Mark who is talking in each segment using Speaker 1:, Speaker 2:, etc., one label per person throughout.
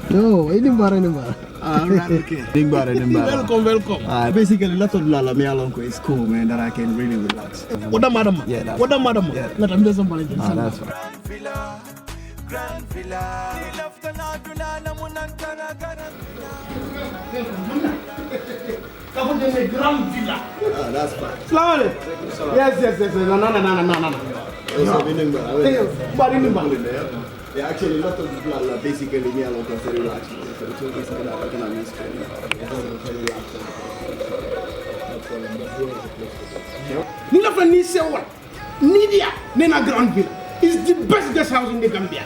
Speaker 1: No, ini bara.
Speaker 2: Alright, okay.
Speaker 1: Welcome.
Speaker 2: Basically, lot of lala me along is cool, man, that I can really relax.
Speaker 1: What the madam?
Speaker 2: Yeah, that's
Speaker 1: what the madam?
Speaker 2: Yeah.
Speaker 1: Let me do somebody.
Speaker 2: That's fine.
Speaker 3: Grand Villa.
Speaker 1: Grand Villa.
Speaker 2: That's fine.
Speaker 1: Slowly. Yes. No.
Speaker 2: Yeah, actually, a lot of people are basically me alone because they relax. So it's okay, so that I can understand.
Speaker 1: Nina Fanny say what? Nidia, Nena Grand Villa is the best guest house in the Gambia.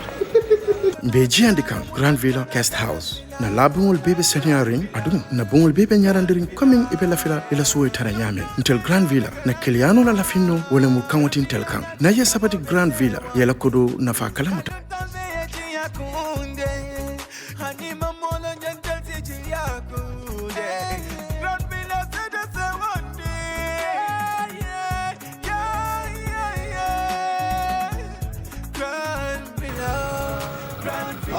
Speaker 4: Beji andikam Grand Villa Guest House. Na labungul bebe senyaring adum na bungul bebe nyarandiring coming ibela fila ila suwe taranyame. Until Grand Villa na kiliano la lafino wale mukawatin telkam. Na ye sabati Grand Villa yela kodo na fa kalamuta.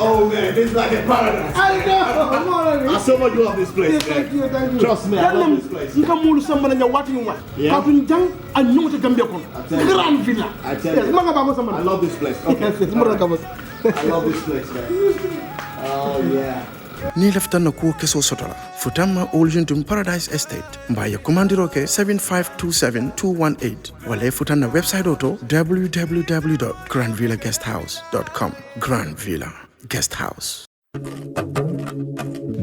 Speaker 2: Oh man, this is like a paradise.
Speaker 1: I know.
Speaker 2: I so much love this place.
Speaker 1: Thank you.
Speaker 2: Trust me, I love this place.
Speaker 1: You can move someone and you're watching what?
Speaker 2: Yeah.
Speaker 1: And know what Gambia Grand Villa.
Speaker 2: I tell you. I love this place. Okay.
Speaker 1: Yes.
Speaker 2: I love this place, man. Oh yeah.
Speaker 4: Ni lefta na kuo keso sotola. Futama Oljuntum Paradise Estate. Mbaya kumandiroke 7527218. Wale futana website auto www.grandvillaguesthouse.com. Grand Villa Guest House.
Speaker 5: Do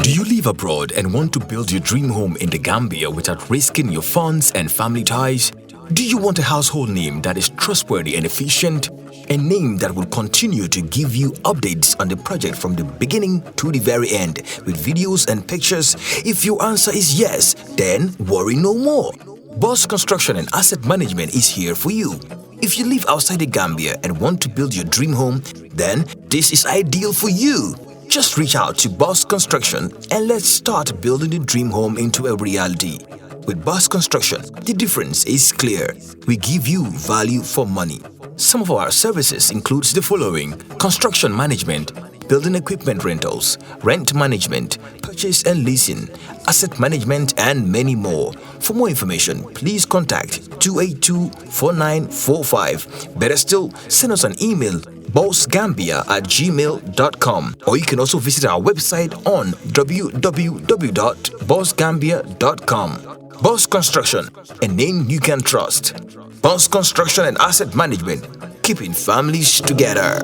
Speaker 5: you live abroad and want to build your dream home in the Gambia without risking your funds and family ties? Do you want a household name that is trustworthy and efficient? A name that will continue to give you updates on the project from the beginning to the very end with videos and pictures? If your answer is yes, then worry no more. Boss Construction and Asset Management is here for you. If you live outside the Gambia and want to build your dream home, then this is ideal for you. Just reach out to Boss Construction and let's start building the dream home into a reality. With Boss Construction, the difference is clear. We give you value for money. Some of our services includes the following: construction management, building equipment rentals, rent management, purchase and leasing, asset management, and many more. For more information, please contact 282-4945. Better still, send us an email, bossgambia@gmail.com, or you can also visit our website on www.bossgambia.com. Boss Construction, a name you can trust. Boss Construction and Asset Management, keeping families together.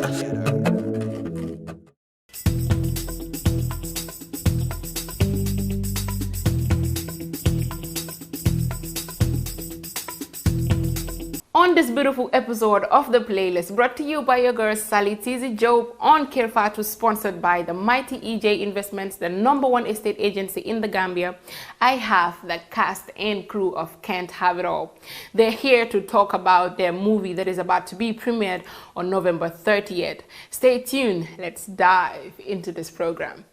Speaker 6: On this beautiful episode of the playlist, brought to you by your girl Sally Tizi Job on Kerr, Fatou, sponsored by the mighty EJ Investments, the #1 estate agency in the Gambia, I have the cast and crew of Can't Have It All. They're here to talk about their movie that is about to be premiered on November 30th. Stay tuned. Let's dive into this program.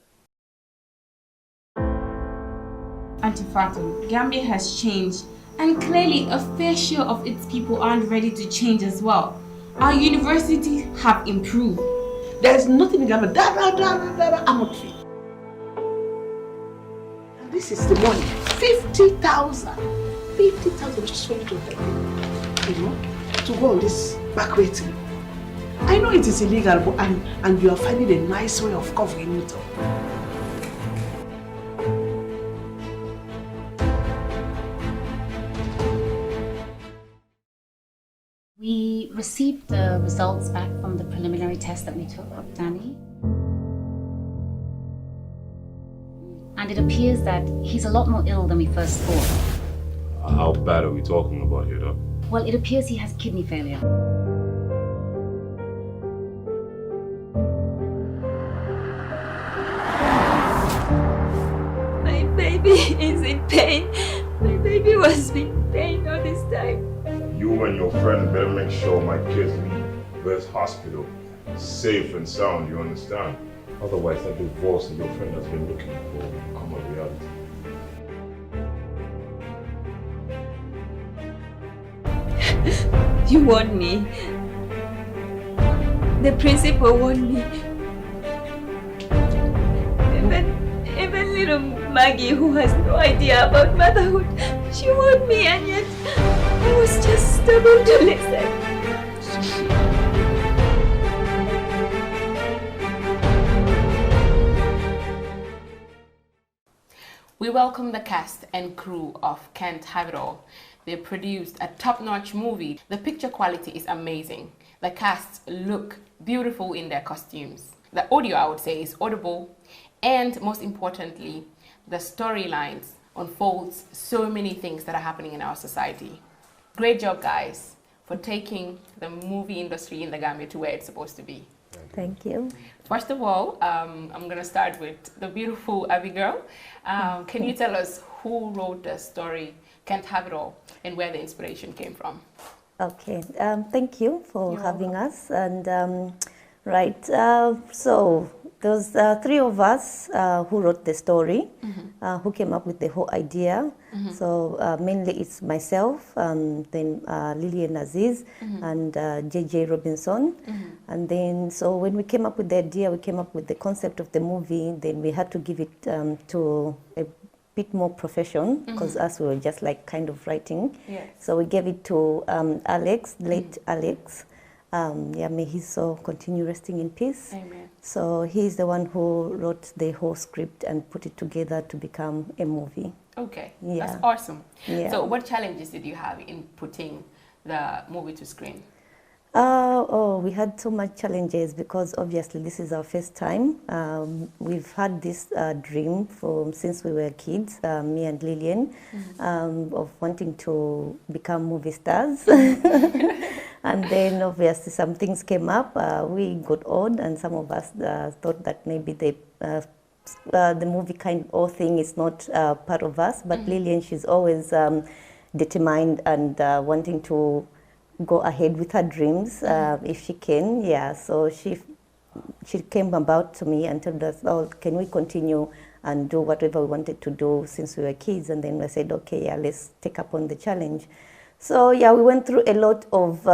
Speaker 7: Auntie Fatou, Gambia has changed, and clearly a fair share of its people aren't ready to change as well. Our universities have improved.
Speaker 8: There's nothing in Gambia. I'm not free. And this is the money. 50,000. 50,000 just for you to help me, you know, to go on this back rating. I know it is illegal, but and you are finding a nice way of covering it up.
Speaker 9: We received the results back from the preliminary test that we took of Danny. And it appears that he's a lot more ill than we first thought.
Speaker 10: How bad are we talking about here, though?
Speaker 9: Well, it appears he has kidney failure.
Speaker 11: My baby is in pain. My baby was in pain all this time.
Speaker 10: You and your friend better make sure my kids leave West Hospital safe and sound, you understand? Otherwise, that divorce that your friend has been looking for will become a reality.
Speaker 11: You want me. The principal want me. Even little Maggie, who has no idea about motherhood, she want me, and yet I was just stubborn to listen.
Speaker 6: We welcome the cast and crew of Can't Have It All. They produced a top-notch movie. The picture quality is amazing. The cast look beautiful in their costumes. The audio, I would say, is audible. And most importantly, the storylines unfolds so many things that are happening in our society. Great job, guys, for taking the movie industry in the Gambia to where it's supposed to be.
Speaker 12: Thank you.
Speaker 6: First of all, I'm going to start with the beautiful Abigail. Can you tell us who wrote the story, Can't Have It All, and where the inspiration came from?
Speaker 12: Okay, thank you for having us. And so there's three of us who wrote the story, who came up with the whole idea. So mainly it's myself, then Lillian Aziz, and JJ Robinson. And then, so when we came up with the idea, we came up with the concept of the movie, then we had to give it to a bit more profession, because us, we were just like kind of writing.
Speaker 6: Yes.
Speaker 12: So we gave it to Alex, late Alex. May his soul continue resting in peace.
Speaker 6: Amen.
Speaker 12: So he's the one who wrote the whole script and put it together to become a movie.
Speaker 6: Okay,
Speaker 12: Yeah.
Speaker 6: that's awesome.
Speaker 12: Yeah.
Speaker 6: So what challenges did you have in putting the movie to screen?
Speaker 12: We had so much challenges because obviously this is our first time. We've had this dream since we were kids, me and Lillian, of wanting to become movie stars. And then obviously some things came up. We got old, and some of us thought that maybe the movie kind of thing is not part of us. But Lillian, she's always determined and wanting to go ahead with her dreams if she can. Yeah, so she came about to me and told us, oh, can we continue and do whatever we wanted to do since we were kids? And then we said, okay, yeah, let's take up on the challenge. So yeah, we went through a lot of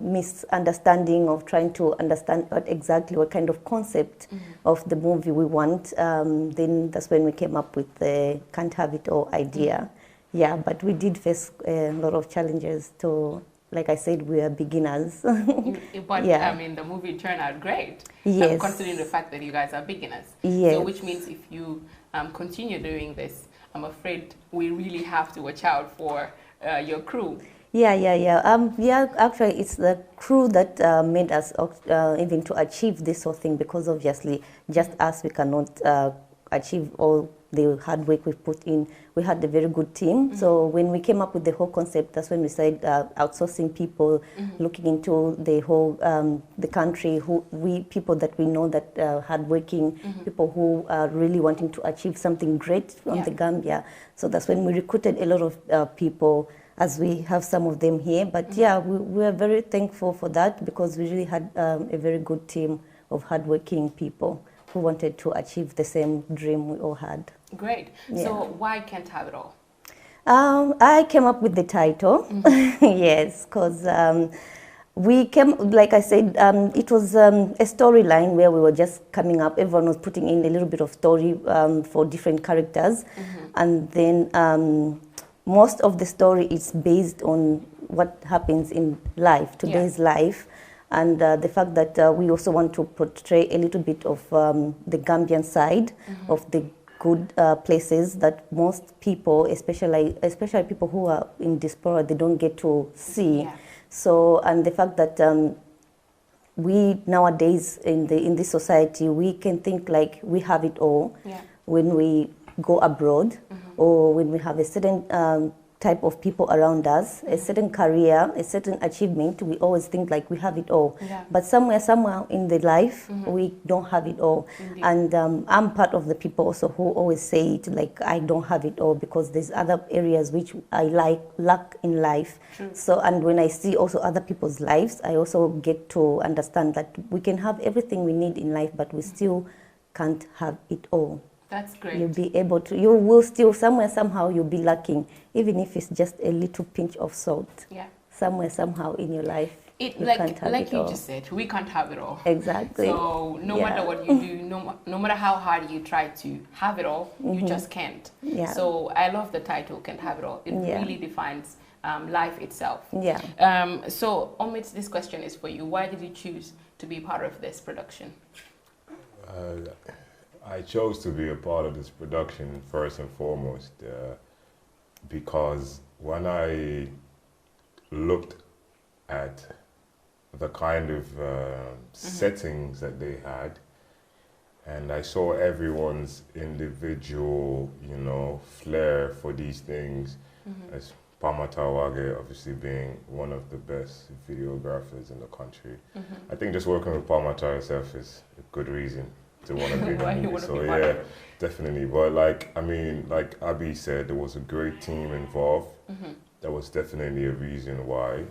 Speaker 12: misunderstanding of trying to understand what kind of concept of the movie we want. Then that's when we came up with the Can't Have It All idea. Yeah, but we did face a lot of challenges to, like I said, we are beginners.
Speaker 6: But
Speaker 12: yeah.
Speaker 6: I mean, the movie turned out great.
Speaker 12: Yes.
Speaker 6: Considering the fact that you guys are beginners.
Speaker 12: Yes.
Speaker 6: So which means if you continue doing this, I'm afraid we really have to watch out for your crew.
Speaker 12: Yeah, actually it's the crew that made us even to achieve this whole thing, because obviously just us, we cannot achieve all the hard work we put in. We had a very good team. So when we came up with the whole concept, that's when we started outsourcing people, looking into the whole the country, people that we know that hardworking, people who are really wanting to achieve something great from the Gambia. So that's when we recruited a lot of people, as we have some of them here. But yeah, we are very thankful for that, because we really had a very good team of hardworking people who wanted to achieve the same dream we all had.
Speaker 6: Great.
Speaker 12: Yeah.
Speaker 6: So why Can't Have It All?
Speaker 12: I came up with the title, yes, because like I said, it was a storyline where we were just coming up. Everyone was putting in a little bit of story for different characters. And then most of the story is based on what happens in life, today's life. And the fact that we also want to portray a little bit of the Gambian side of the good places that most people, especially people who are in diaspora, they don't get to see. Yeah. So, and the fact that we nowadays in this society, we can think like we have it all when we go abroad, or when we have a certain type of people around us, a certain career, a certain achievement, we always think like we have it all. Yeah. But somewhere in the life, we don't have it all. Indeed. And I'm part of the people also who always say it like I don't have it all, because there's other areas which I lack in life. True. So, and when I see also other people's lives, I also get to understand that we can have everything we need in life, but we still can't have it all.
Speaker 6: That's great.
Speaker 12: You'll be able to, you will still somehow you'll be lacking, even if it's just a little pinch of salt.
Speaker 6: Yeah.
Speaker 12: somewhere, somehow in your life. You can't have
Speaker 6: like
Speaker 12: it
Speaker 6: you
Speaker 12: all.
Speaker 6: just said, we can't have it all.
Speaker 12: Exactly.
Speaker 6: So no matter what you do, no matter how hard you try to have it all, you just can't.
Speaker 12: Yeah.
Speaker 6: So I love the title, Can't Have It All. It
Speaker 12: Yeah.
Speaker 6: really defines life itself.
Speaker 12: Yeah.
Speaker 6: So Omid, this question is for you. Why did you choose to be part of this production?
Speaker 10: I chose to be a part of this production first and foremost because when I looked at the kind of settings that they had, and I saw everyone's individual, flair for these things, as Pamatawage obviously being one of the best videographers in the country. I think just working with Pamata herself is a good reason to want to be in the movie. So yeah, definitely. But like Abby said, there was a great team involved. That was definitely a reason why.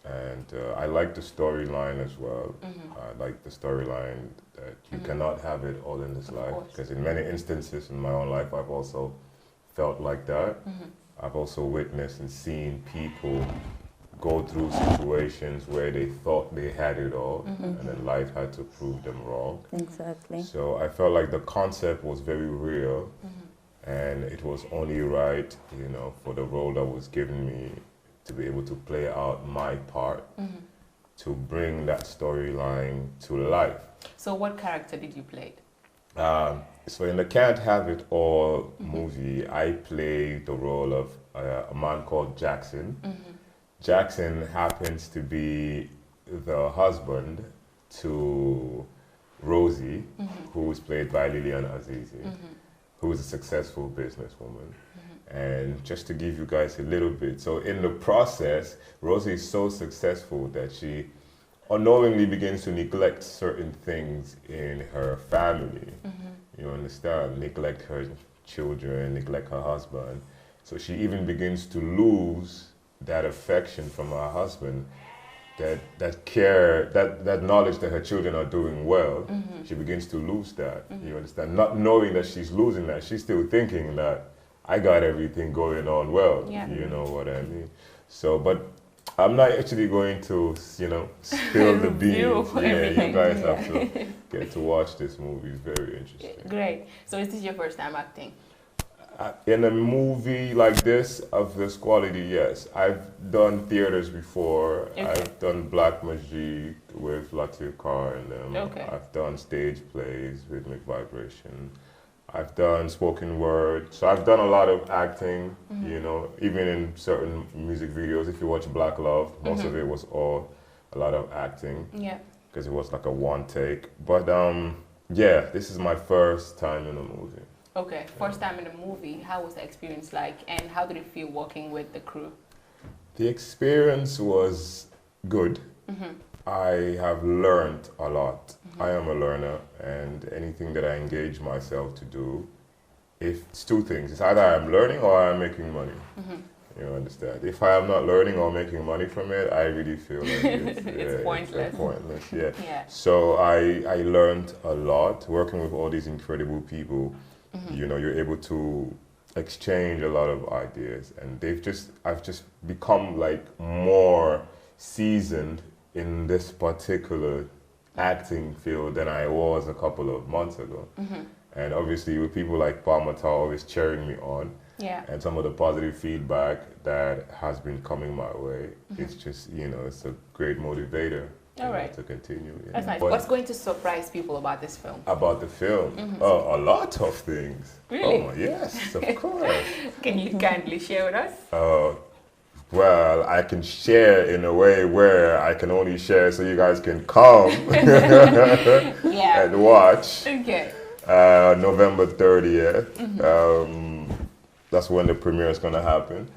Speaker 10: And I like the storyline as well. I like the storyline that you cannot have it all in this life. Because in many instances in my own life, I've also felt like that. I've also witnessed and seen people go through situations where they thought they had it all, and then life had to prove them wrong.
Speaker 12: Exactly.
Speaker 10: So I felt like the concept was very real, and it was only right, for the role that was given me to be able to play out my part, to bring that storyline to life.
Speaker 6: So what character did you play?
Speaker 10: So in the Can't Have It All movie, I played the role of a man called Jackson. Jackson happens to be the husband to Rosie, who is played by Lilian Azizi, who is a successful businesswoman. And just to give you guys a little bit, so in the process, Rosie is so successful that she unknowingly begins to neglect certain things in her family. You understand? Neglect her children, neglect her husband. So she even begins to lose that affection from her husband, that care, that knowledge that her children are doing well. She begins to lose that. You understand? Not knowing that she's losing that, she's still thinking that I got everything going on well. You know what I mean? So, but I'm not actually going to, spill the beans. You guys have to get to watch this movie. It's very interesting.
Speaker 6: Great. So is this your first time acting?
Speaker 10: In a movie like this, of this quality, yes. I've done theaters before. I've done Black Magic with Latif Carr and them. I've done stage plays with McVibration. I've done spoken word. So I've done a lot of acting, even in certain music videos. If you watch Black Love, most of it was all a lot of acting. Yeah. Because it was like a one take. But yeah, this is my first time in a movie.
Speaker 6: Okay, first time in a movie. How was the experience like, and how did it feel working with the crew?
Speaker 10: The experience was good. I have learned a lot. I am a learner, and anything that I engage myself to do, it's two things. It's either I'm learning or I'm making money. You understand? If I am not learning or making money from it, I really feel like it's
Speaker 6: pointless.
Speaker 10: It's pointless, yeah. So I learned a lot working with all these incredible people. You're able to exchange a lot of ideas, and I've just become like more seasoned in this particular acting field than I was a couple of months ago. And obviously with people like Palmata always cheering me on, and some of the positive feedback that has been coming my way, it's just, it's a great motivator to continue.
Speaker 6: That's nice. What's going to surprise people about this film?
Speaker 10: About the film? A lot of things.
Speaker 6: Really?
Speaker 10: Oh, yes, of course.
Speaker 6: Can you kindly share with us?
Speaker 10: Well, I can share in a way where I can only share so you guys can come and watch.
Speaker 6: Okay.
Speaker 10: November 30th. That's when the premiere is going to happen.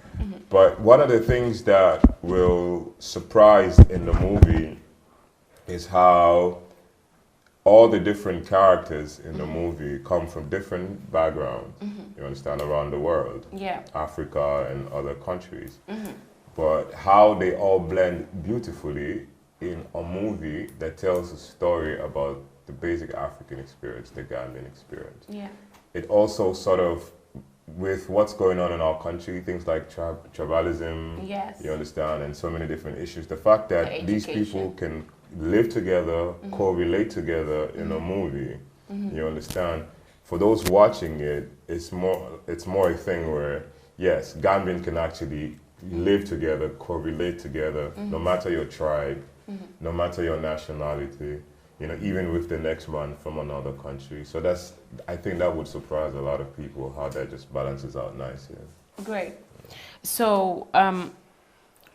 Speaker 10: But one of the things that will surprise in the movie is how all the different characters in the movie come from different backgrounds, you understand, around the world, Africa and other countries. But how they all blend beautifully in a movie that tells a story about the basic African experience, the Gambian experience. It also sort of with what's going on in our country, things like tribalism,
Speaker 6: yes,
Speaker 10: you understand, and so many different issues. The fact that these people can live together, correlate together in a movie, you understand. For those watching it, it's more a thing where yes, Gambian can actually live together, correlate together, no matter your tribe, no matter your nationality. You know, even with the next man from another country. So I think that would surprise a lot of people how that just balances out nicely.
Speaker 6: Great. So,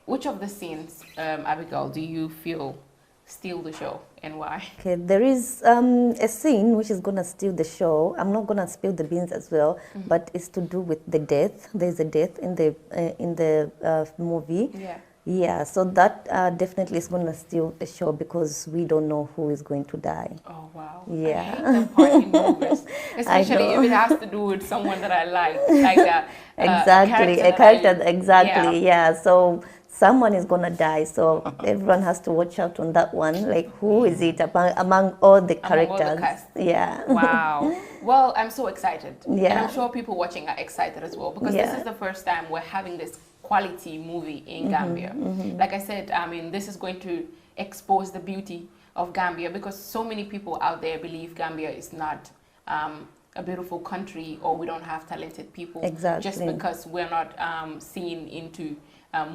Speaker 6: which of the scenes, Abigail, do you feel steal the show and why?
Speaker 12: Okay, there is a scene which is going to steal the show. I'm not going to spill the beans as well, but it's to do with the death. There's a death in the movie.
Speaker 6: Yeah.
Speaker 12: Yeah, so that definitely is going to steal the show because we don't know who is going to die.
Speaker 6: Oh, wow.
Speaker 12: Yeah.
Speaker 6: I hate that part in movies, especially if it has to do with someone that I like that.
Speaker 12: Exactly, a character, exactly, yeah. So someone is going to die, so everyone has to watch out on that one. Like, who is it among all the characters?
Speaker 6: Among all the cast.
Speaker 12: Yeah.
Speaker 6: Wow. Well, I'm so excited.
Speaker 12: Yeah.
Speaker 6: And I'm sure people watching are excited as well because this is the first time we're having this quality movie in Gambia. Like I said, I mean, this is going to expose the beauty of Gambia because so many people out there believe Gambia is not a beautiful country or we don't have talented people.
Speaker 12: Exactly.
Speaker 6: Just because we're not seen into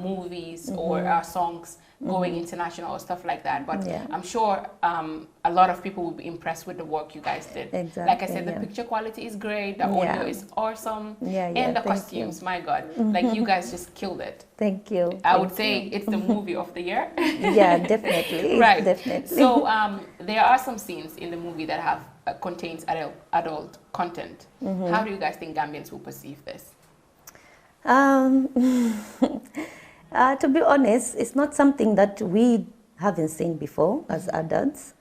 Speaker 6: movies or songs going international or stuff like that. But I'm sure a lot of people will be impressed with the work you guys did.
Speaker 12: Exactly,
Speaker 6: like I said, the picture quality is great, the audio is awesome, and the costumes, my God, like you guys just killed it.
Speaker 12: Thank you.
Speaker 6: I would say it's the movie of the year.
Speaker 12: Yeah, definitely.
Speaker 6: Right.
Speaker 12: Definitely.
Speaker 6: So there are some scenes in the movie that have contains adult content. How do you guys think Gambians will perceive this?
Speaker 12: To be honest, it's not something that we haven't seen before as adults.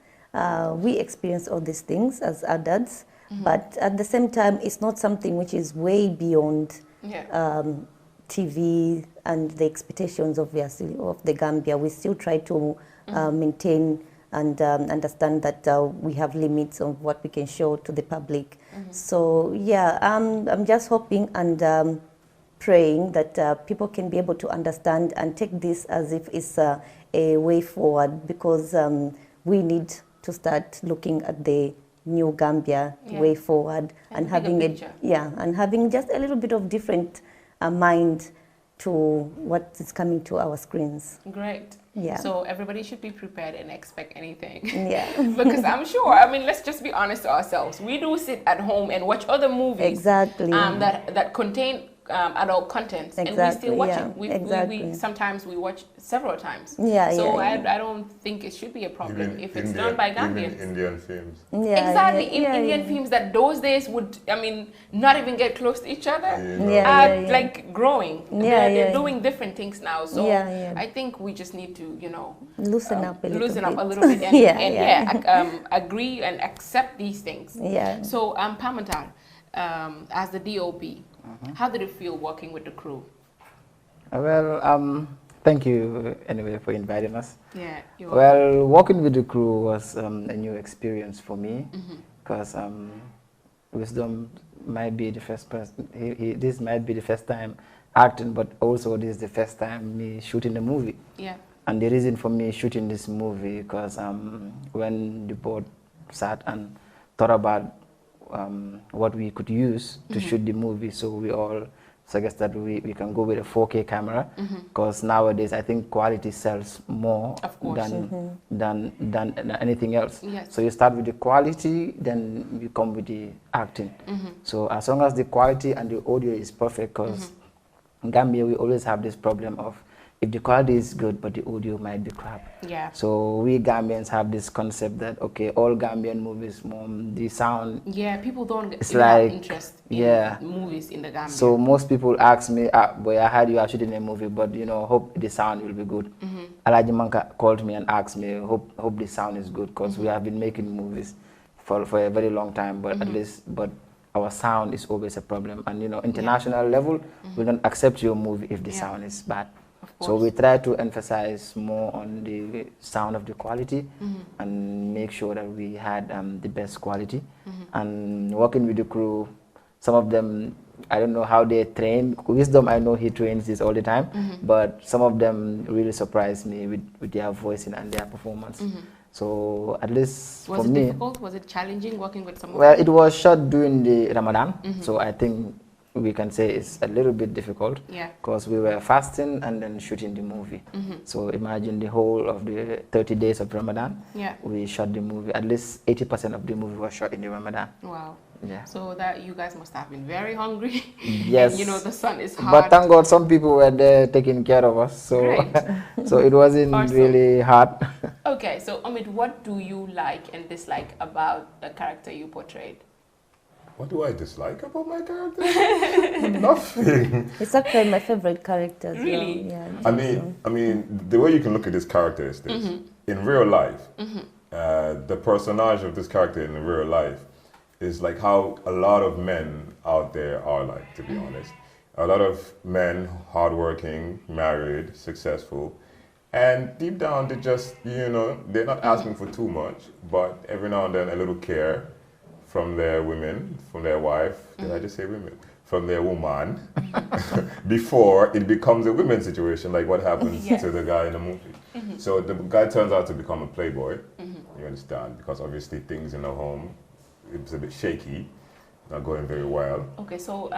Speaker 12: We experience all these things as adults, but at the same time, it's not something which is way beyond TV and the expectations, obviously, of the Gambia. We still try to maintain and understand that we have limits on what we can show to the public. So yeah, I'm just hoping and praying that people can be able to understand and take this as if it's a way forward because we need to start looking at the new Gambia way forward and having and having just a little bit of different mind to what is coming to our screens.
Speaker 6: Great.
Speaker 12: Yeah.
Speaker 6: So everybody should be prepared and expect anything.
Speaker 12: Yeah.
Speaker 6: Because I'm sure, I mean, let's just be honest to ourselves. We do sit at home and watch other movies
Speaker 12: exactly
Speaker 6: that contain adult content, and we still watch it. We sometimes we watch several times. I don't think it should be a problem if it's done by Gambians.
Speaker 10: Even Indian films.
Speaker 6: Indian films that those days would, I mean, not even get close to each other. Like growing. They're doing different things now. So I think we just need to, you know,
Speaker 12: loosen up a little
Speaker 6: bit and agree and accept these things.
Speaker 12: Yeah.
Speaker 6: So Pamantal, as the DOP, how did it feel working with the crew?
Speaker 13: Well, thank you anyway for inviting us.
Speaker 6: Yeah.
Speaker 13: Well, working with the crew was a new experience for me because Wisdom might be the first person. This might be the first time acting, but also this is the first time me shooting the movie.
Speaker 6: Yeah.
Speaker 13: And the reason for me shooting this movie because when the board sat and thought about what we could use to shoot the movie, so we all suggested we can go with a 4K camera because nowadays I think quality sells more than anything else.
Speaker 6: Yes.
Speaker 13: So you start with the quality, then you come with the acting. So as long as the quality and the audio is perfect, because in Gambia we always have this problem of if the quality is good but the audio might be crap.
Speaker 6: Yeah.
Speaker 13: So we Gambians have this concept that okay, all Gambian movies, the sound.
Speaker 6: Yeah, people don't
Speaker 13: it's
Speaker 6: have
Speaker 13: like
Speaker 6: interest in movies in the Gambia.
Speaker 13: So most people ask me, boy, I heard you are shooting a movie, but you know, hope the sound will be good. Alaji Manka called me and asked me, hope the sound is good, because we have been making movies for a very long time, but at least our sound is always a problem, and you know, international level, we don't accept your movie if the sound is bad. So we try to emphasize more on the sound of the quality and make sure that we had the best quality. And working with the crew, some of them I don't know how they train. Wisdom, I know he trains this all the time, but some of them really surprised me with their voicing and their performance. So at least
Speaker 6: was
Speaker 13: for
Speaker 6: it
Speaker 13: me,
Speaker 6: difficult? Was it challenging working with some?
Speaker 13: well, it was shot during the Ramadan, so I think we can say it's a little bit difficult.
Speaker 6: Yeah.
Speaker 13: Because we were fasting and then shooting the movie. So imagine the whole of the 30 days of Ramadan.
Speaker 6: Yeah.
Speaker 13: We shot the movie. At least 80% of the movie was shot in the Ramadan.
Speaker 6: Wow.
Speaker 13: Yeah.
Speaker 6: So that you guys must have been very hungry.
Speaker 13: Yes.
Speaker 6: And, you know, the sun is hot.
Speaker 13: But thank God some people were there taking care of us. So so it wasn't really hard.
Speaker 6: Okay, so Omid, what do you like and dislike about the character you portrayed?
Speaker 10: What do I dislike about my character? Nothing.
Speaker 12: It's actually my favorite character as
Speaker 6: Really?
Speaker 12: well. Yeah,
Speaker 10: I mean, the way you can look at this character is this. In real life, the personage of this character in real life is like how a lot of men out there are like, to be honest. A lot of men, hardworking, married, successful, and deep down they just, you know, they're not asking for too much, but every now and then a little care from their women, from their wife, did I just say women? From their woman, before it becomes a women's situation, like what happens to the guy in the movie. So the guy turns out to become a playboy, you understand, because obviously things in the home, it's a bit shaky, not going very well.
Speaker 6: Okay, so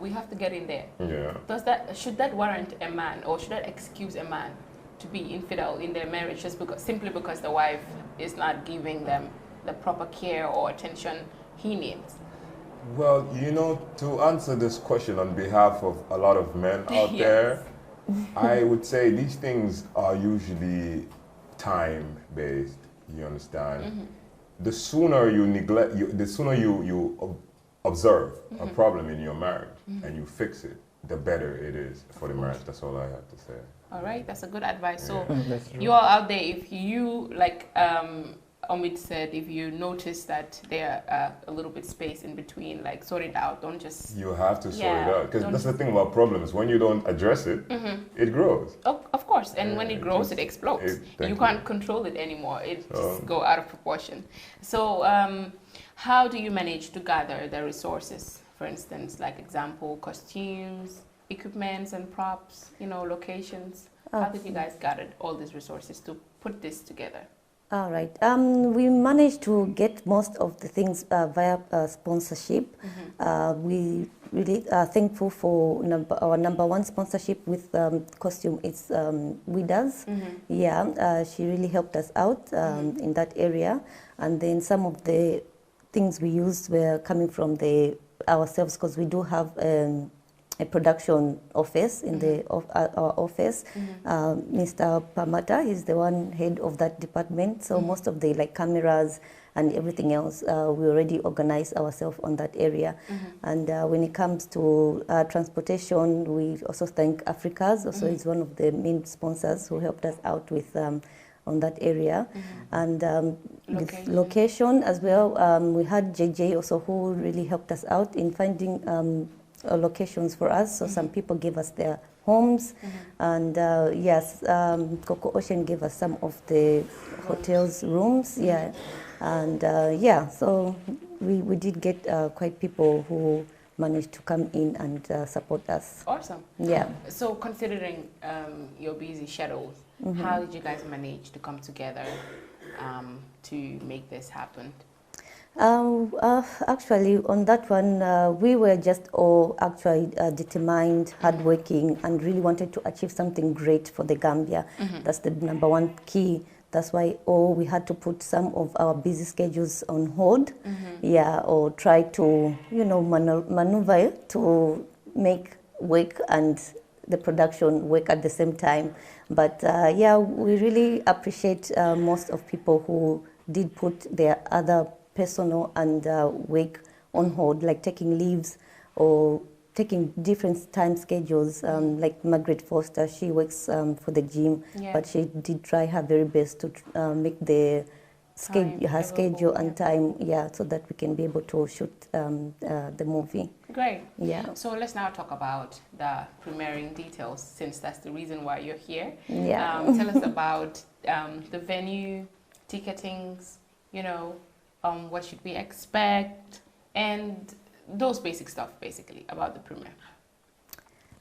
Speaker 6: we have to get in there.
Speaker 10: Yeah.
Speaker 6: Should that warrant a man, or should that excuse a man to be infidel in their marriage just simply because the wife is not giving them the proper care or attention he needs?
Speaker 10: Well, you know, to answer this question on behalf of a lot of men out there, I would say these things are usually time-based, you understand? The sooner you neglect, the sooner you observe a problem in your marriage and you fix it, the better it is for the marriage. That's all I have to say.
Speaker 6: All right, that's a good advice. So
Speaker 13: That's true.
Speaker 6: you are out there, if you, like Omid said, if you notice that there are a little bit space in between, like sort it out, don't just...
Speaker 10: You have to sort it out, because that's the thing about problems. When you don't address it, it grows.
Speaker 6: Of course, and when it grows, it explodes. You can't control it anymore. It just go out of proportion. So how do you manage to gather the resources? For instance, like example, costumes, equipments and props, you know, locations. How did you guys gather all these resources to put this together?
Speaker 12: All right. We managed to get most of the things via sponsorship. We really are thankful for our number one sponsorship with costume. It's Widas. Yeah, she really helped us out in that area. And then some of the things we used were coming from ourselves, because we do have a production office in our office. Mr. Pamata is the one head of that department, so most of the cameras and everything else, we already organize ourselves on that area. And when it comes to transportation, we also thank Africa's. Also, is one of the main sponsors who helped us out with on that area. And with location as well, we had JJ also, who really helped us out in finding locations for us. So some people gave us their homes, and yes, Coco Ocean gave us some of the hotels rooms. Yeah, and yeah, so we did get quite people who managed to come in and support us.
Speaker 6: Awesome.
Speaker 12: Yeah.
Speaker 6: So considering your busy schedules, how did you guys manage to come together to make this happen?
Speaker 12: Actually, on that one, we were just all actually determined, hardworking, and really wanted to achieve something great for the Gambia. That's the number one key. That's why we had to put some of our busy schedules on hold, yeah, or try to, you know, maneuver to make work and the production work at the same time. But yeah, we really appreciate most of people who did put their other personal and work on hold, like taking leaves or taking different time schedules. Like Margaret Foster, she works for the gym, but she did try her very best to make the schedule and time, yeah, so that we can be able to shoot the movie.
Speaker 6: Great.
Speaker 12: Yeah.
Speaker 6: So let's now talk about the premiering details, since that's the reason why you're here.
Speaker 12: Yeah.
Speaker 6: Tell us about the venue, ticketings, you know, what should we expect, and those basic stuff, basically, about the premiere.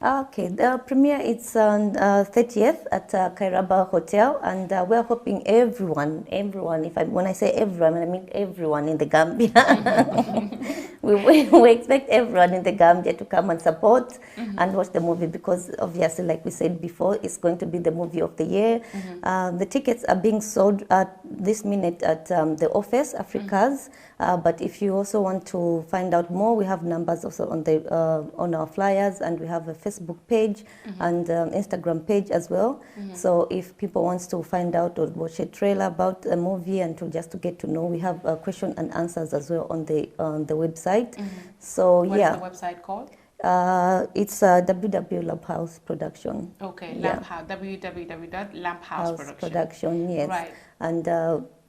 Speaker 12: Okay, the premiere is on 30th at Kairaba Hotel, and we're hoping everyone, when I say everyone, I mean everyone in the Gambia. we expect everyone in the Gambia to come and support and watch the movie, because obviously, like we said before, it's going to be the movie of the year. The tickets are being sold at this minute at the office, Africa's. But if you also want to find out more, we have numbers also on the on our flyers, and we have a Facebook page and Instagram page as well. So if people wants to find out or watch a trailer about a movie and just to get to know, we have question and answers as well on the website. So
Speaker 6: What's the website called?
Speaker 12: It's www Lamphouse Production.
Speaker 6: Okay,
Speaker 12: Yeah.
Speaker 6: www.lamphouse
Speaker 12: Production. Yes.
Speaker 6: Right.
Speaker 12: And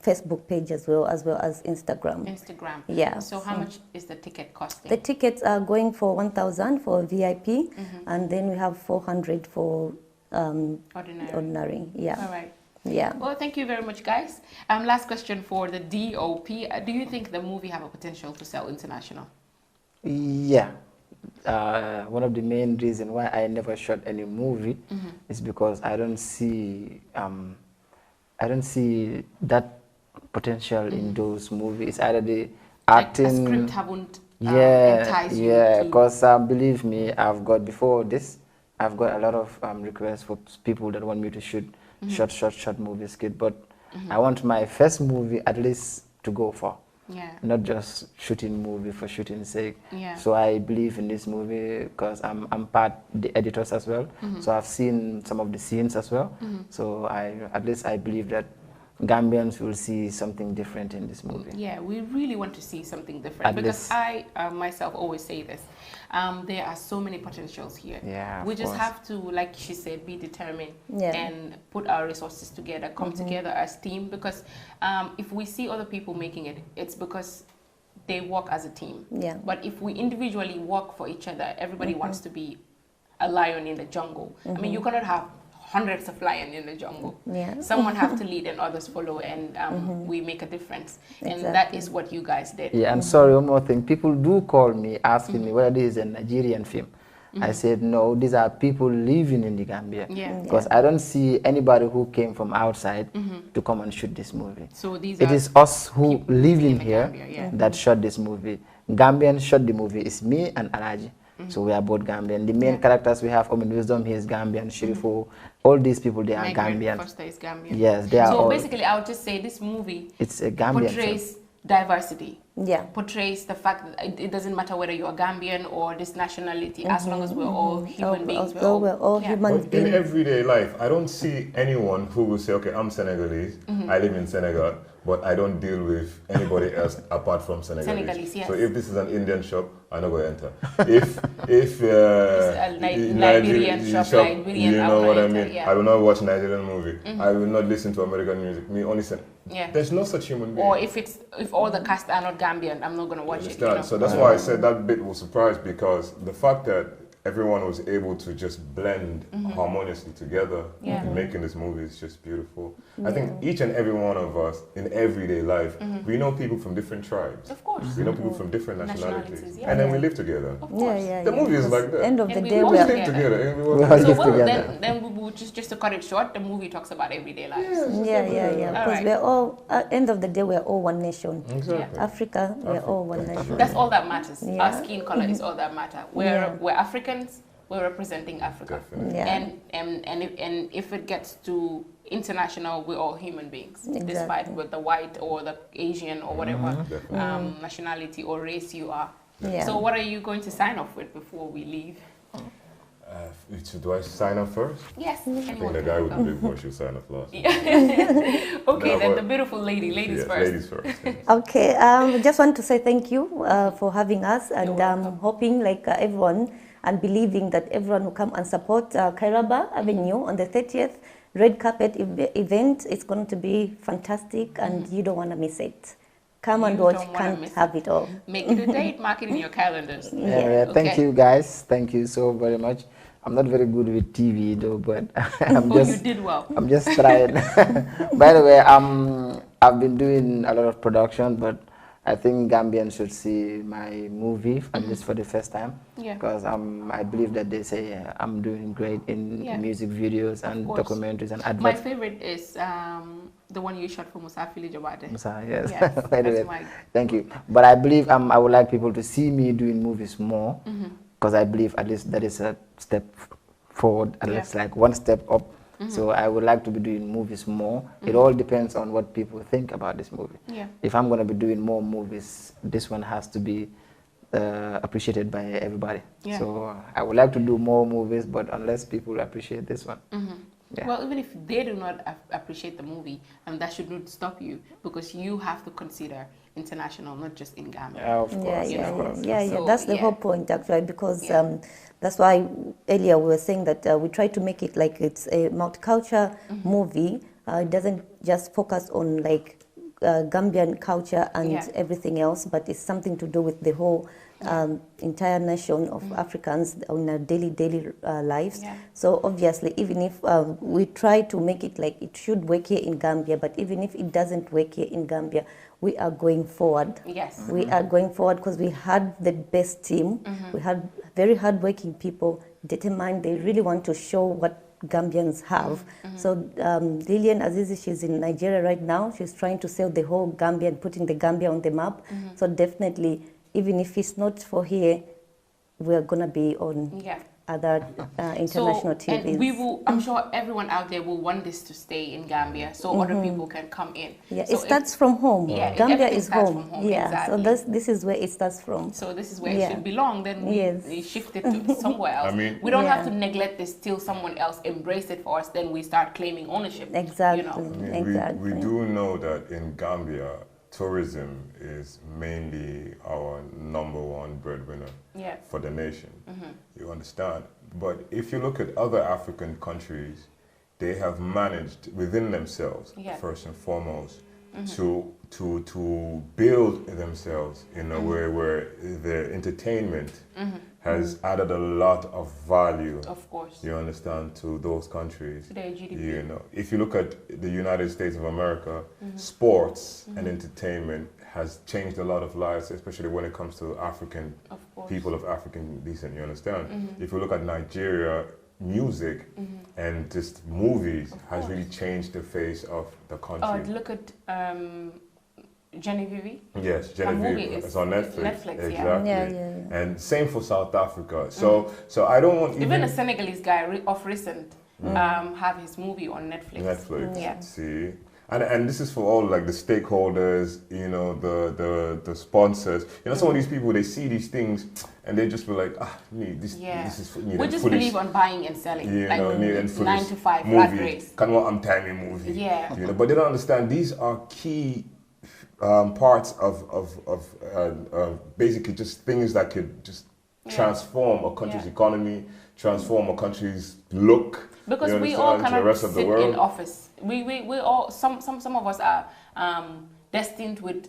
Speaker 12: Facebook page as well as Instagram.
Speaker 6: Instagram.
Speaker 12: Yeah.
Speaker 6: So how much is the ticket costing?
Speaker 12: The tickets are going for 1,000 for VIP, and then we have 400 for ordinary. Yeah.
Speaker 6: All right.
Speaker 12: Yeah.
Speaker 6: Well, thank you very much, guys. Last question for the DOP. Do you think the movie have a potential to sell international?
Speaker 13: Yeah. One of the main reasons why I never shot any movie is because I don't see that potential in those movies. Either the acting,
Speaker 6: like a script haven't enticed you to...
Speaker 13: because believe me, I've got a lot of requests for people that want me to shoot short movies, kid. But I want my first movie at least to go for.
Speaker 6: Yeah.
Speaker 13: Not just shooting movie for shooting's sake.
Speaker 6: Yeah.
Speaker 13: So I believe in this movie because I'm part the editors as well. So I've seen some of the scenes as well. So at least I believe that Gambians will see something different in this movie.
Speaker 6: Yeah, we really want to see something different, because I myself always say this. There are so many potentials here.
Speaker 13: Yeah,
Speaker 6: we just have to, like she said, be determined and put our resources together, come together as team, because if we see other people making it, it's because they work as a team.
Speaker 12: Yeah.
Speaker 6: But if we individually work for each other, everybody wants to be a lion in the jungle. I mean, you cannot have hundreds of lions in the jungle.
Speaker 12: Yeah.
Speaker 6: Someone have to lead and others follow, and we make a difference. And that is what you guys did.
Speaker 13: Yeah, and sorry, one more thing. People do call me asking me whether this is a Nigerian film. I said, no, these are people living in the Gambia. Because I don't see anybody who came from outside to come and shoot this movie.
Speaker 6: So
Speaker 13: it is us who live in here that shot this movie. Gambian shot the movie. It's me and Alaji. So we are both Gambian. The main characters we have, Omen Wisdom, he is Gambian, Shirifo, all these people, they are Gambian.
Speaker 6: Foster is Gambian.
Speaker 13: Yes, they are
Speaker 6: so
Speaker 13: all.
Speaker 6: basically, I would just say this movie
Speaker 13: It's a Gambian
Speaker 6: portrays diversity.
Speaker 12: Yeah.
Speaker 6: Portrays the fact that it doesn't matter whether you're Gambian or this nationality, as long as we're all human beings.
Speaker 12: We're all human beings.
Speaker 10: In everyday life, I don't see anyone who will say, okay, I'm Senegalese, I live in Senegal, but I don't deal with anybody else apart from Senegalese.
Speaker 6: Yes.
Speaker 10: So if this is an Indian shop, I'm not going to enter. If
Speaker 6: it's a Nigerian shop, Nigerian,
Speaker 10: you know what I mean?
Speaker 6: Yeah.
Speaker 10: I will not watch Nigerian movie. I will not listen to American music. Me only there's no such human being.
Speaker 6: Or if all the cast are not Gambian, I'm not going to watch it. You know?
Speaker 10: So that's why I said that bit was surprised, because the fact that everyone was able to just blend harmoniously together in making this movie is just beautiful. I think each and every one of us in everyday life, we know people from different tribes.
Speaker 6: Of course.
Speaker 10: We know people from different nationalities.
Speaker 6: Yeah.
Speaker 10: And then we live together.
Speaker 6: Of course.
Speaker 12: Yeah.
Speaker 10: The movie is like that.
Speaker 12: End of the
Speaker 6: And
Speaker 12: day,
Speaker 6: we
Speaker 12: we
Speaker 6: all
Speaker 12: are
Speaker 10: live together.
Speaker 6: Then we will just to cut it short, the movie talks about everyday lives.
Speaker 12: Yeah. Because we're all, at the end of the day, we're all one nation.
Speaker 10: Exactly.
Speaker 12: Africa, we're all one nation.
Speaker 6: That's all that matters.
Speaker 12: Yeah.
Speaker 6: Our skin color is all that matters. We're Africans. We're representing Africa.
Speaker 12: Yeah.
Speaker 6: And if it gets to international, we're all human beings,
Speaker 12: Exactly.
Speaker 6: despite with the white or the Asian or whatever nationality or race you are.
Speaker 12: Yeah.
Speaker 6: So what are you going to sign off with before we leave?
Speaker 10: Do I sign up first?
Speaker 6: Yes.
Speaker 10: I think the guy with the big voice should sign up last.
Speaker 6: Okay, then the beautiful ladies first.
Speaker 10: Ladies first.
Speaker 12: Okay, just want to say thank you for having us, and hoping like everyone and believing that everyone will come and support Kairaba Avenue on the 30th red carpet event. It's going to be fantastic, and you don't want to miss it. Come and watch, can't have it all.
Speaker 6: Make it a date, mark it in your calendars.
Speaker 13: Thank you guys. Thank you so very much. I'm not very good with TV though, but
Speaker 6: you did well.
Speaker 13: I'm just trying. By the way, I've been doing a lot of production, but I think Gambians should see my movie at least for the first time.
Speaker 6: Yeah.
Speaker 13: Because I believe that they say I'm doing great in music videos and documentaries and adverts.
Speaker 6: My favorite is the one you shot for Musafili Jabate.
Speaker 13: Musa, yes.
Speaker 6: Anyway,
Speaker 13: thank you. But I believe I would like people to see me doing movies more, because I believe at least that is a step forward, and it's like one step up. So I would like to be doing movies more. It all depends on what people think about this movie. If I'm going to be doing more movies, this one has to be appreciated by everybody. So I would like to do more movies, but unless people appreciate this one.
Speaker 6: Well, even if they do not appreciate the movie, that should not stop you, because you have to consider international, not just in Gambia.
Speaker 13: Of course.
Speaker 12: So, that's the whole point, actually, because that's why earlier we were saying that we try to make it like it's a multicultural movie. It doesn't just focus on like Gambian culture and everything else, but it's something to do with the whole entire nation of Africans on our daily lives. So obviously, even if we try to make it like it should work here in Gambia, but even if it doesn't work here in Gambia, we are going forward. We are going forward because we had the best team. We had very hardworking people, determined. They really want to show what Gambians have. So Lillian Azizi, she's in Nigeria right now. She's trying to sell the whole Gambia and putting the Gambia on the map. So definitely, even if it's not for here, we're gonna be on other international TVs.
Speaker 6: And we will, I'm sure everyone out there will want this to stay in Gambia, so other people can come in. So
Speaker 12: it starts from home. Gambia is home.
Speaker 6: Exactly.
Speaker 12: So this is where it starts from.
Speaker 6: So this is where it should belong. Then we shift it to somewhere else. We don't have to neglect this till someone else embrace it for us. Then we start claiming ownership.
Speaker 12: Exactly.
Speaker 10: We do know that in Gambia, tourism is mainly our #1 breadwinner for the nation. You understand? But if you look at other African countries, they have managed within themselves, first and foremost, to build themselves in a way where their entertainment has added a lot of value.
Speaker 6: Of course.
Speaker 10: You understand, to those countries.
Speaker 6: To their GDP.
Speaker 10: You know, if you look at the United States of America, sports and entertainment has changed a lot of lives, especially when it comes to African people of African descent. You understand? If you look at Nigeria, music and just movies has really changed the face of the country.
Speaker 6: Look at Genevieve.
Speaker 10: Yes, Genevieve. It's on Netflix.
Speaker 6: Exactly.
Speaker 10: And same for South Africa. So I don't want
Speaker 6: even a Senegalese guy of recent have his movie on Netflix.
Speaker 10: See. And this is for all like the stakeholders, you know, the sponsors. You know, some of these people, they see these things and they just be like, this is for me.
Speaker 6: We just believe on buying and selling.
Speaker 10: You
Speaker 6: like
Speaker 10: know,
Speaker 6: 9 to 5
Speaker 10: movie,
Speaker 6: rat race.
Speaker 10: Can what I'm timing movie.
Speaker 6: Yeah.
Speaker 10: You know, but they don't understand these are key parts of basically just things that could just transform a country's economy, transform a country's look.
Speaker 6: Because we all cannot sit in office. We all, some of us are destined with,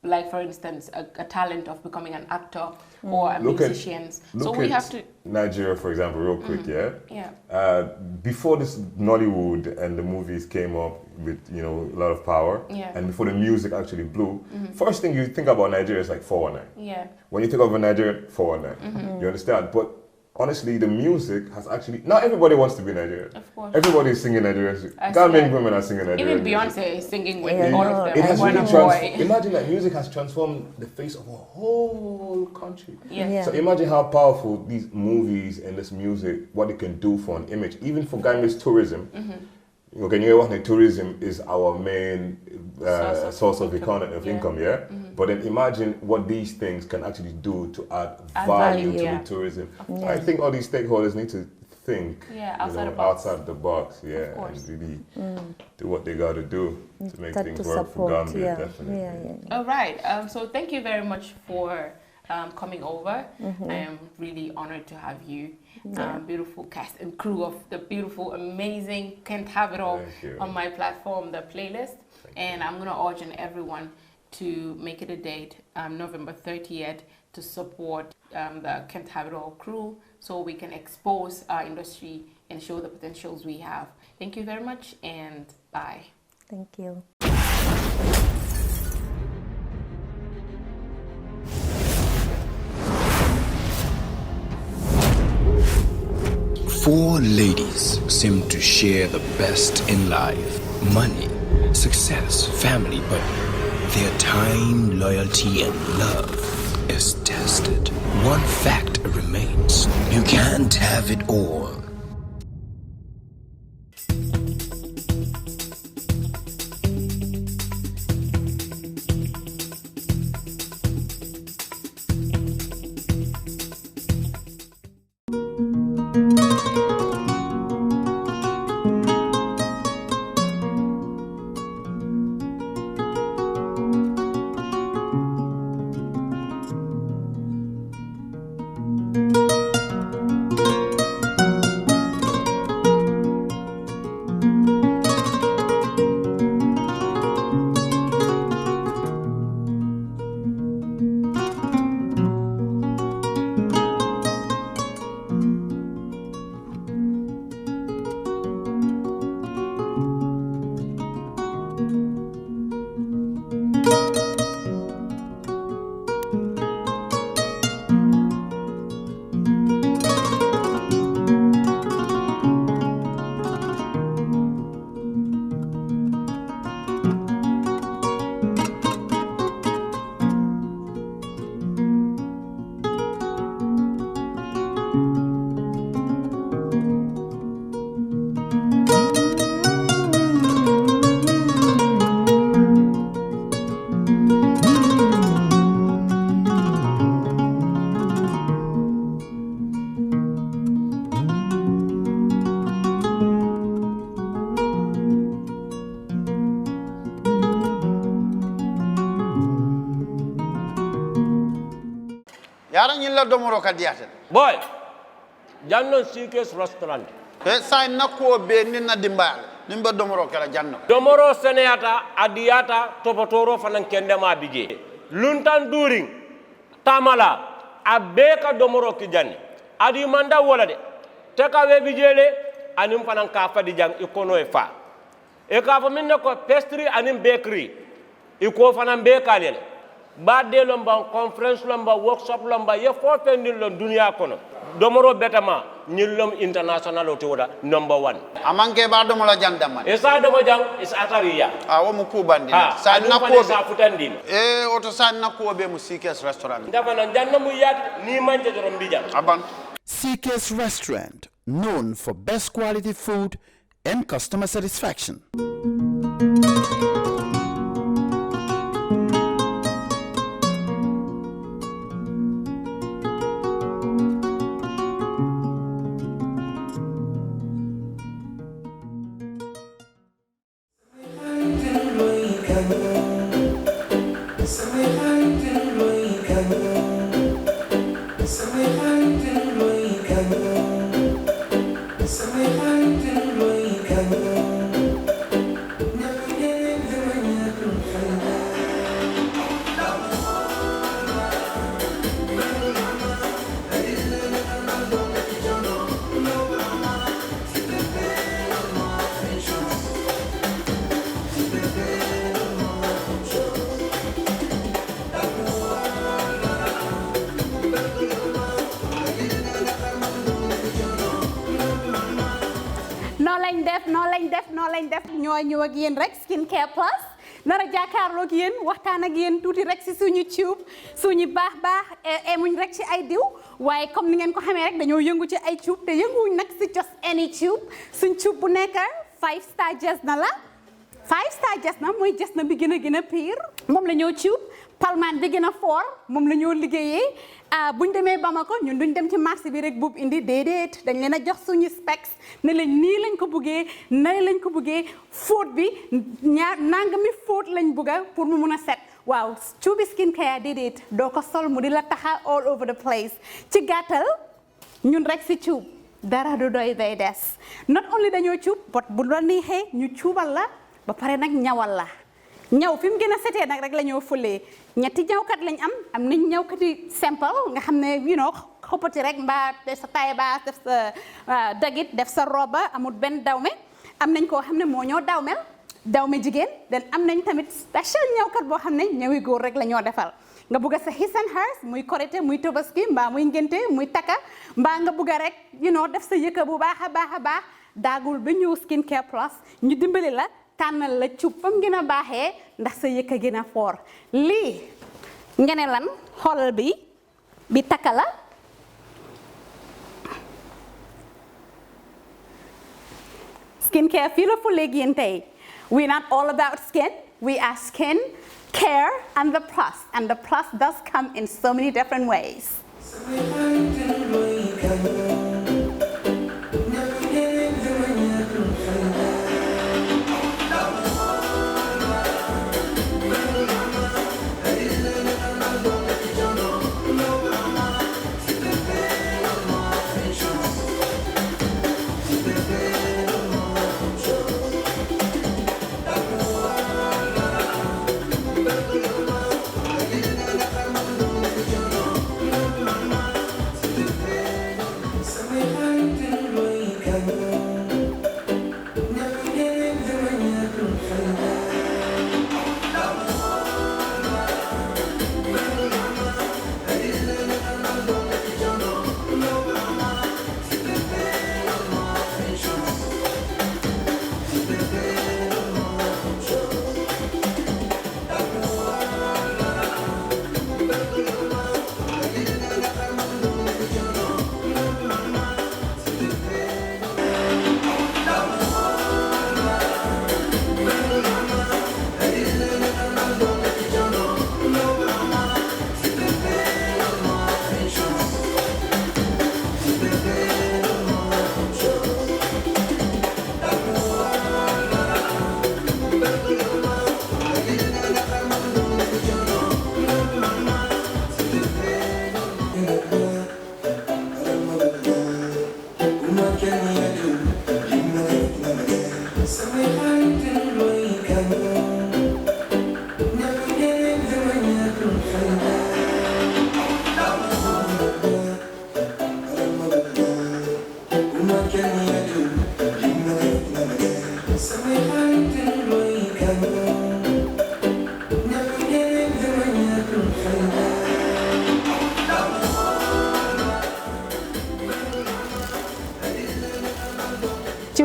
Speaker 6: like for instance, a talent of becoming an actor or a musician. So we have to.
Speaker 10: Nigeria, for example, real quick, before this Nollywood and the movies came up with, you know, a lot of power, and before the music actually blew, first thing you think about Nigeria is like 419. When you think of Nigeria, 419. You understand? But honestly, the music has actually, not everybody wants to be Nigerian. Of course. Everybody is singing Nigerian. Gambian women are singing Nigerian.
Speaker 6: Even Beyonce is singing with all of them.
Speaker 10: It has really imagine that music has transformed the face of a whole country. So imagine how powerful these movies and this music, what it can do for an image, even for Gambia's tourism. Okay, tourism is our main source of income, But then imagine what these things can actually do to add value to the tourism. I think all these stakeholders need to think outside the box, and really do what they got to do to make things work for Gambia, definitely.
Speaker 6: All right, so thank you very much for coming over. I am really honored to have you. Beautiful cast and crew of the beautiful, amazing Can't Have It All on my platform, The Playlist. And I'm going to urge everyone to make it a date, November 30th, to support the Can't Have It All crew so we can expose our industry and show the potentials we have. Thank you very much and bye.
Speaker 12: Thank you.
Speaker 14: 4 ladies seem to share the best in life: money, success, family, but their time, loyalty, and love is tested. One fact remains: you can't have it all.
Speaker 15: yaran yilla domoro ka diatel
Speaker 16: boy jannon sikes restaurant
Speaker 15: sa nakko be ninna dimbal nimbe domoro kala janno
Speaker 16: domoro seneyata adiyata topotoro fanan kendema bije luntan during tamala abeka domoro ki janni adi manda wala de te ka we bijele anim fanan ka fadi jang ikono e fa e ka fa minne ko pastry anim bakery iko fanan be kalele badde lomba conference lomba workshop lomba ye fo fendin lon dunia kono domoro betama nyillom international o toda number 1
Speaker 15: amanke ba domo la jandama
Speaker 16: e sa domo jang is atariya
Speaker 15: wo mu kubandi
Speaker 16: sa nakko sa futandi
Speaker 15: oto sa nakko be mu sikes restaurant
Speaker 16: ndaba nan janna mu yat ni manje dorom bijam
Speaker 15: aban
Speaker 17: CK's Restaurant, known for best quality food and customer satisfaction.
Speaker 18: ñoo ñëw ak yéen rek skincare plus nara jàkkaarloo ak yéen waxtaan ak yéen tuuti rek si suñu tube suñu baax emuñ rek ci ay diw waaye comme ni ngeen ko xamee rek dañoo yëngu ci ay tube te yënguwuñ nag si just any tube suñ tube bu nekk 5-star Jesna la 5-star Jesna mooy Jesna bi gën a pire moom la ñoo tube palmaan bi gën a fort moom la ñoo liggéeyee buñ demee Bamako ñun duñ dem ci marché bi rek buub indi déedéet dañ leen a jox suñu specs ne lañ nii lañ ko buggee nay lañ ko buggee fóot bi nangami fóot lañ bugga pour mu mun a set waaw cuubi skincare déedéet doo ko sol mu di la taxa all over the place ci gàttal ñun rek si cuub dara du doy day des not only dañoo cuub but bu la neexee ñu cuubal la ba pare nag ñawal la ñaw fi mu gën a setee nag rek la ñoo fulee ñetti ñawkat lañ am nañ ñawkati simple nga xam ne xoppati rek mbaa def sa taille basse def sa dagit def sa roba amul benn dawme am nañ koo xam ne moo ñoo dawme jigéen den am nañ tamit special ñawkat boo xam ne ñawi góor rek la ñoo defal nga bëgg sa his and hers muy korité muy tobaski mbaa muy ngénte muy taka mbaa nga bëgg rek def sa yëkka bu baax a baax daagul ba ñëw Skin Care Plus ñu dimbali la tànnal la cuub fam gën a baaxee ndax sa yëkka gën a foor lii nga ne lan xoolal bi taka la Skin Care fii la fu léegi yéen tey we're not all about skin we are skin care and the plus does come in so many different ways.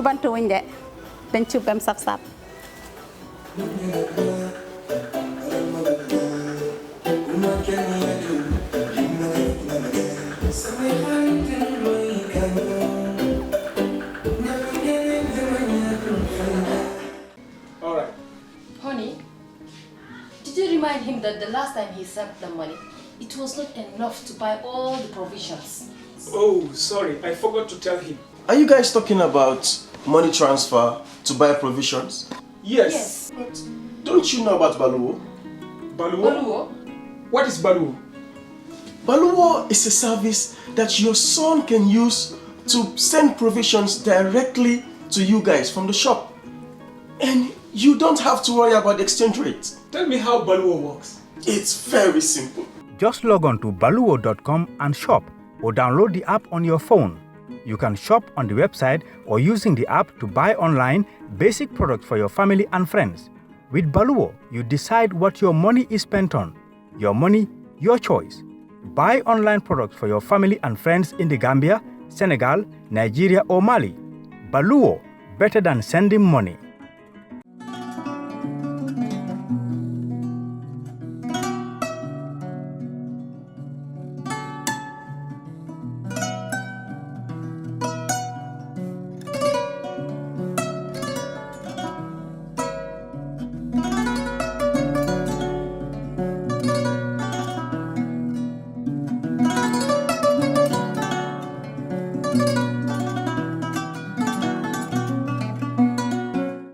Speaker 18: Cubantu wuñ de dañ cub bam saf-saf
Speaker 19: All right.
Speaker 20: Honey, did you remind him that the last time he sent the money, it was not enough to buy all the provisions?
Speaker 19: Oh, sorry, I forgot to tell him.
Speaker 21: Are you guys talking about money transfer to buy provisions?
Speaker 19: Yes.
Speaker 21: But don't you know about Baluwo?
Speaker 19: Baluwo? What is Baluwo?
Speaker 21: Baluwo is a service that your son can use to send provisions directly to you guys from the shop. And you don't have to worry about the exchange rate.
Speaker 19: Tell me how Baluwo works.
Speaker 21: It's very simple.
Speaker 22: Just log on to baluwo.com and shop, or download the app on your phone. You can shop on the website or using the app to buy online basic products for your family and friends. With Baluwo, you decide what your money is spent on. Your money, your choice. Buy online products for your family and friends in the Gambia, Senegal, Nigeria or Mali. Baluwo, better than sending money.